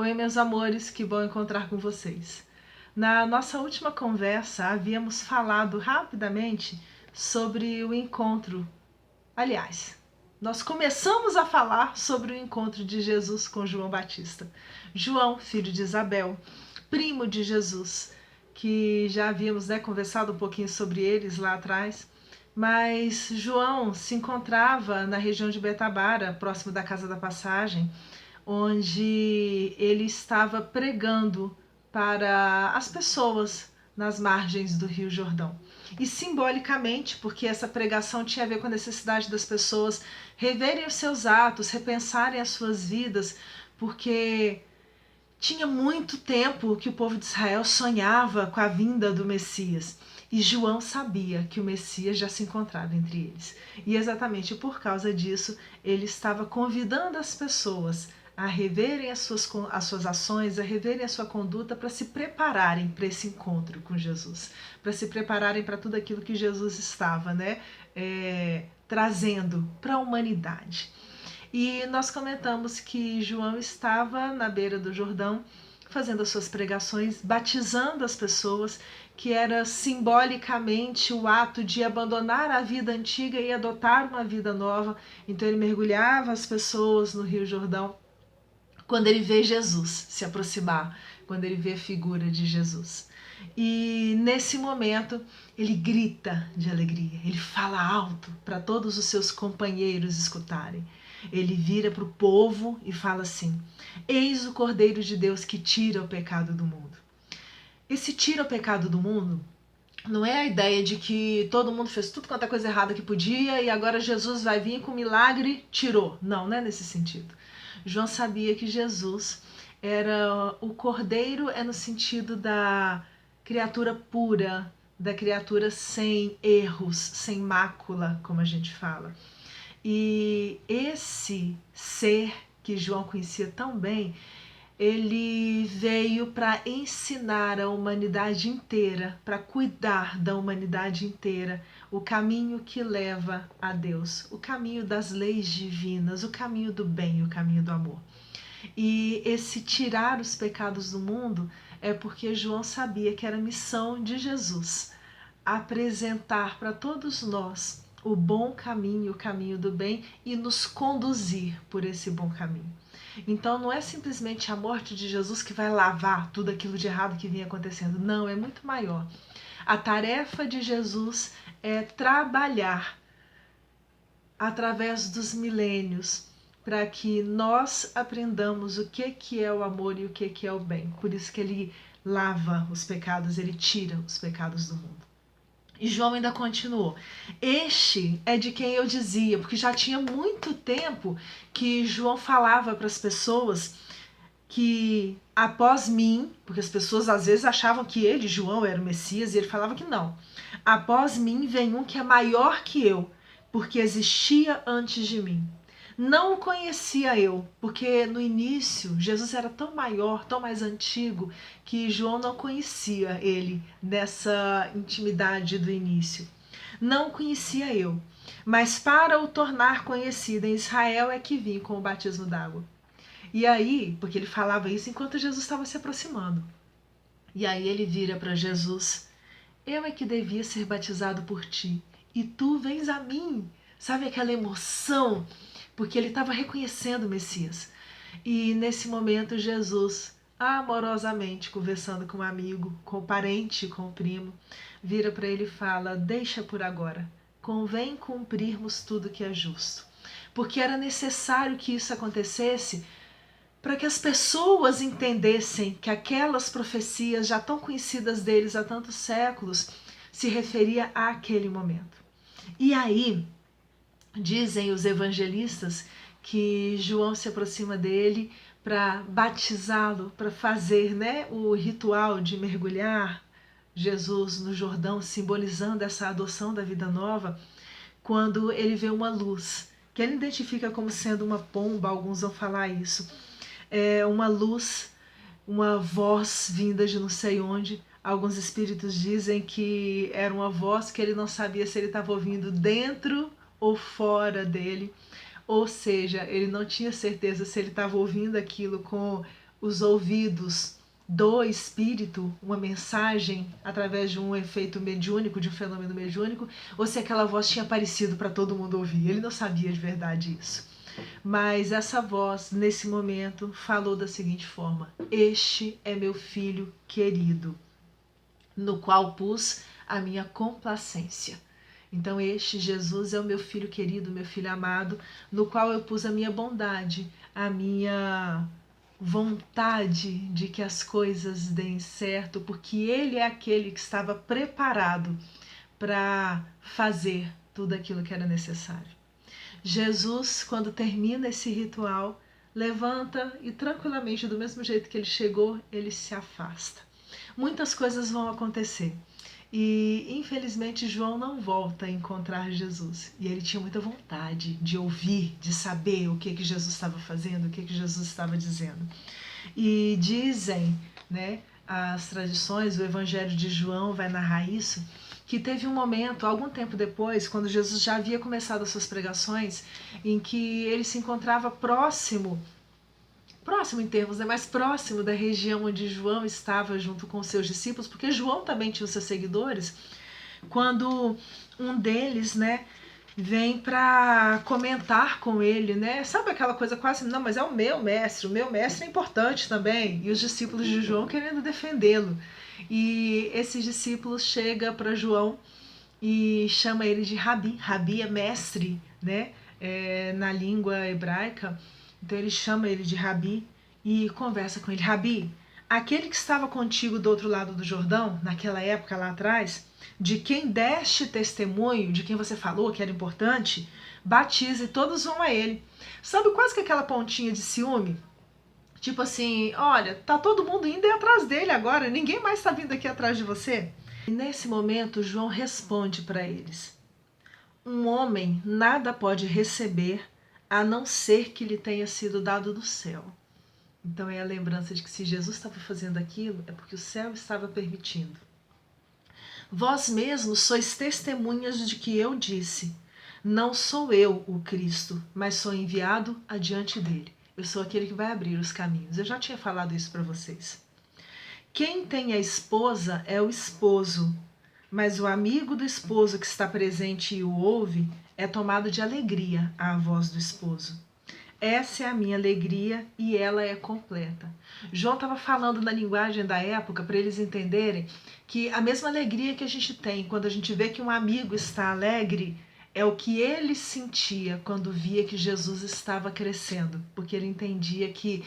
Oi, meus amores, que bom encontrar com vocês. Na nossa última conversa, havíamos falado rapidamente sobre o encontro. Aliás, nós começamos a falar sobre o encontro de Jesus com João Batista. João, filho de Isabel, primo de Jesus, que já havíamos conversado um pouquinho sobre eles lá atrás. Mas João se encontrava na região de Betabara, próximo da Casa da Passagem, onde ele estava pregando para as pessoas nas margens do Rio Jordão. E simbolicamente, porque essa pregação tinha a ver com a necessidade das pessoas reverem os seus atos, repensarem as suas vidas, porque tinha muito tempo que o povo de Israel sonhava com a vinda do Messias. E João sabia que o Messias já se encontrava entre eles. E exatamente por causa disso, ele estava convidando as pessoas a reverem as suas ações, a reverem a sua conduta para se prepararem para esse encontro com Jesus, para se prepararem para tudo aquilo que Jesus estava trazendo para a humanidade. E nós comentamos que João estava na beira do Jordão fazendo as suas pregações, batizando as pessoas, que era simbolicamente o ato de abandonar a vida antiga e adotar uma vida nova. Então ele mergulhava as pessoas no Rio Jordão quando ele vê Jesus se aproximar, quando ele vê a figura de Jesus. E nesse momento ele grita de alegria, ele fala alto para todos os seus companheiros escutarem. Ele vira para o povo e fala assim: eis o Cordeiro de Deus que tira o pecado do mundo. Esse tira o pecado do mundo não é a ideia de que todo mundo fez tudo quanto é coisa errada que podia e agora Jesus vai vir com milagre, tirou. Não é nesse sentido. João sabia que Jesus era o Cordeiro, no sentido da criatura pura, da criatura sem erros, sem mácula, como a gente fala. E esse ser que João conhecia tão bem, ele veio para ensinar a humanidade inteira, para cuidar da humanidade inteira, o caminho que leva a Deus, o caminho das leis divinas, o caminho do bem, o caminho do amor. E esse tirar os pecados do mundo é porque João sabia que era a missão de Jesus, apresentar para todos nós o bom caminho, o caminho do bem, e nos conduzir por esse bom caminho. Então não é simplesmente a morte de Jesus que vai lavar tudo aquilo de errado que vinha acontecendo. Não, é muito maior. A tarefa de Jesus é trabalhar através dos milênios para que nós aprendamos o que é o amor e o que é o bem. Por isso que ele lava os pecados, ele tira os pecados do mundo. E João ainda continuou: este é de quem eu dizia, porque já tinha muito tempo que João falava para as pessoas que após mim, porque as pessoas às vezes achavam que ele, João, era o Messias, e ele falava que não. Após mim vem um que é maior que eu, porque existia antes de mim. Não o conhecia eu, porque no início Jesus era tão maior, tão mais antigo, que João não conhecia ele nessa intimidade do início. Não o conhecia eu, mas para o tornar conhecido em Israel é que vim com o batismo d'água. E aí, porque ele falava isso enquanto Jesus estava se aproximando. E aí ele vira para Jesus: eu é que devia ser batizado por ti, e tu vens a mim. Sabe aquela emoção? Porque ele estava reconhecendo o Messias. E nesse momento Jesus, amorosamente, conversando com um amigo, com o parente, com o primo, vira para ele e fala: deixa por agora, convém cumprirmos tudo que é justo. Porque era necessário que isso acontecesse para que as pessoas entendessem que aquelas profecias já tão conhecidas deles há tantos séculos se referia àquele momento. E aí, dizem os evangelistas que João se aproxima dele para batizá-lo, para fazer o ritual de mergulhar Jesus no Jordão, simbolizando essa adoção da vida nova, quando ele vê uma luz, que ele identifica como sendo uma pomba, alguns vão falar isso. É uma luz, uma voz vinda de não sei onde. Alguns espíritos dizem que era uma voz que ele não sabia se ele estava ouvindo dentro ou fora dele. Ou seja, ele não tinha certeza se ele estava ouvindo aquilo com os ouvidos do espírito uma mensagem através de um efeito mediúnico, de um fenômeno mediúnico, ou se aquela voz tinha aparecido para todo mundo ouvir. Ele não sabia de verdade isso. Mas essa voz, nesse momento, falou da seguinte forma: este é meu filho querido, no qual pus a minha complacência. Então este Jesus é o meu filho querido, meu filho amado, no qual eu pus a minha bondade, a minha vontade de que as coisas deem certo, porque ele é aquele que estava preparado para fazer tudo aquilo que era necessário. Jesus, quando termina esse ritual, levanta e tranquilamente, do mesmo jeito que ele chegou, ele se afasta. Muitas coisas vão acontecer. E infelizmente João não volta a encontrar Jesus. E ele tinha muita vontade de ouvir, de saber o que Jesus estava fazendo, o que Jesus estava dizendo. E dizem, né, as tradições, o Evangelho de João vai narrar isso, que teve um momento, algum tempo depois, quando Jesus já havia começado as suas pregações, em que ele se encontrava próximo em termos, né, mais próximo da região onde João estava junto com os seus discípulos, porque João também tinha os seus seguidores, quando um deles, né, vem para comentar com ele, né? Sabe aquela coisa quase, não, mas é o meu mestre é importante também. E os discípulos de João querendo defendê-lo. E esses discípulos chegam para João e chama ele de Rabi. Rabi é mestre, né? Na língua hebraica. Então ele chama ele de Rabi e conversa com ele. Rabi, aquele que estava contigo do outro lado do Jordão, naquela época lá atrás, de quem deste testemunho, de quem você falou que era importante, batiza e todos vão a ele. Sabe quase que aquela pontinha de ciúme? Tipo assim, olha, tá todo mundo indo atrás dele agora, ninguém mais está vindo aqui atrás de você. E nesse momento, João responde para eles: um homem nada pode receber a não ser que lhe tenha sido dado do céu. Então é a lembrança de que se Jesus estava fazendo aquilo, é porque o céu estava permitindo. Vós mesmos sois testemunhas de que eu disse: não sou eu o Cristo, mas sou enviado adiante dele. Eu sou aquele que vai abrir os caminhos. Eu já tinha falado isso para vocês. Quem tem a esposa é o esposo, mas o amigo do esposo que está presente e o ouve é tomado de alegria à voz do esposo. Essa é a minha alegria e ela é completa. João estava falando na linguagem da época para eles entenderem que a mesma alegria que a gente tem quando a gente vê que um amigo está alegre é o que ele sentia quando via que Jesus estava crescendo, porque ele entendia que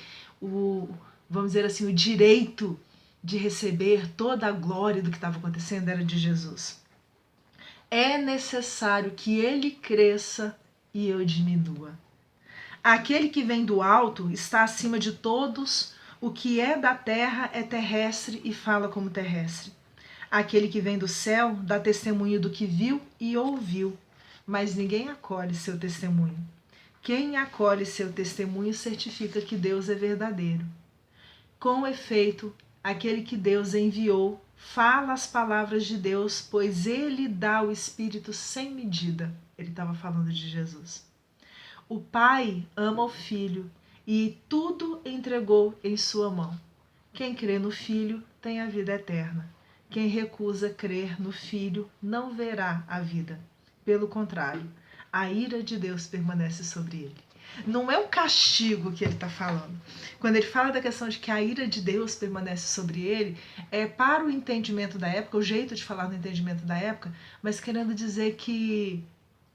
vamos dizer assim, o direito de receber toda a glória do que estava acontecendo era de Jesus. É necessário que ele cresça e eu diminua. Aquele que vem do alto está acima de todos, o que é da terra é terrestre e fala como terrestre. Aquele que vem do céu dá testemunho do que viu e ouviu, mas ninguém acolhe seu testemunho. Quem acolhe seu testemunho certifica que Deus é verdadeiro. Com efeito, aquele que Deus enviou fala as palavras de Deus, pois ele dá o Espírito sem medida. Ele estava falando de Jesus. O Pai ama o Filho e tudo entregou em sua mão. Quem crê no Filho tem a vida eterna. Quem recusa crer no Filho não verá a vida. Pelo contrário, a ira de Deus permanece sobre ele. Não é um castigo que ele está falando. Quando ele fala da questão de que a ira de Deus permanece sobre ele, é para o entendimento da época, o jeito de falar no entendimento da época, mas querendo dizer que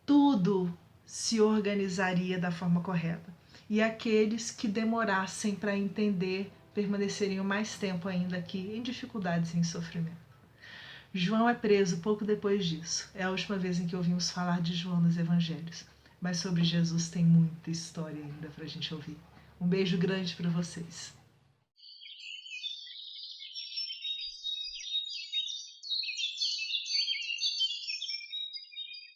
tudo se organizaria da forma correta. E aqueles que demorassem para entender permaneceriam mais tempo ainda aqui em dificuldades e em sofrimento. João é preso pouco depois disso. É a última vez em que ouvimos falar de João nos evangelhos. Mas sobre Jesus tem muita história ainda para a gente ouvir. Um beijo grande para vocês.